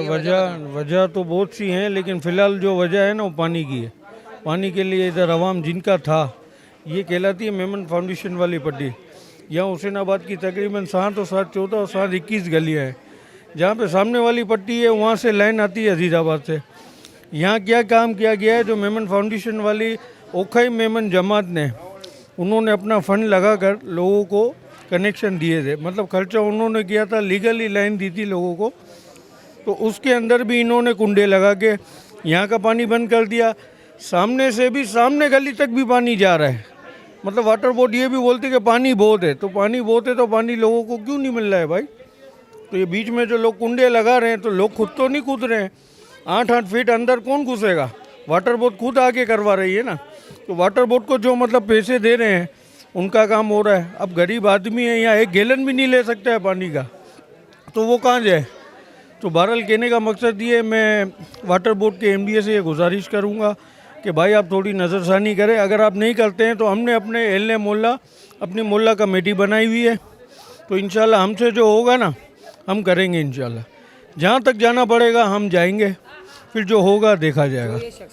Sir वजह तो बहुत सी हैं, लेकिन फ़िलहाल जो वजह है ना वो पानी की है। पानी के लिए इधर आवाम जिनका था, ये कहलाती है मेमन फाउंडेशन वाली पट्टी। यहाँ हुसैनाबाद की तकरीबन 7 और 7 14 और 7 21 गलियाँ हैं। जहाँ पे सामने वाली पट्टी है वहाँ से लाइन आती है अजीज़ाबाद से। यहाँ क्या काम किया गया है, जो मेमन फाउंडेशन वाली ओखई मेमन जमात ने, उन्होंने अपना फ़ंड लगाकर लोगों को कनेक्शन दिए थे। मतलब खर्चा उन्होंने किया था, लीगली लाइन दी थी लोगों को, तो उसके अंदर भी इन्होंने कुंडे लगा के यहाँ का पानी बंद कर दिया। सामने से भी, सामने गली तक भी पानी जा रहा है। मतलब वाटर बोर्ड ये भी बोलती है कि पानी बहुत है, तो पानी बहुत है तो पानी लोगों को क्यों नहीं मिल रहा है भाई? तो ये बीच में जो लोग कुंडे लगा रहे हैं, तो लोग खुद तो नहीं कूद रहे हैं। 8-8 फीट अंदर कौन घुसेगा? वाटर बोर्ड खुद आके करवा रही है ना। तो वाटर बोर्ड को जो मतलब पैसे दे रहे हैं, उनका काम हो रहा है। अब गरीब आदमी है, यहाँ 1 गैलन भी नहीं ले सकता है पानी का, तो वो कहाँ जाए? तो बहरहाल कहने का मकसद ये, मैं वाटर बोर्ड के एमडीए से ये गुजारिश करूँगा कि भाई आप थोड़ी नज़रसानी करें। अगर आप नहीं करते हैं तो हमने अपने एहले मोहल्ला, अपनी मोहल्ला कमेटी बनाई हुई है, तो इंशाल्लाह हमसे जो होगा ना हम करेंगे। इंशाल्लाह जहाँ तक जाना पड़ेगा हम जाएंगे, फिर जो होगा देखा जाएगा।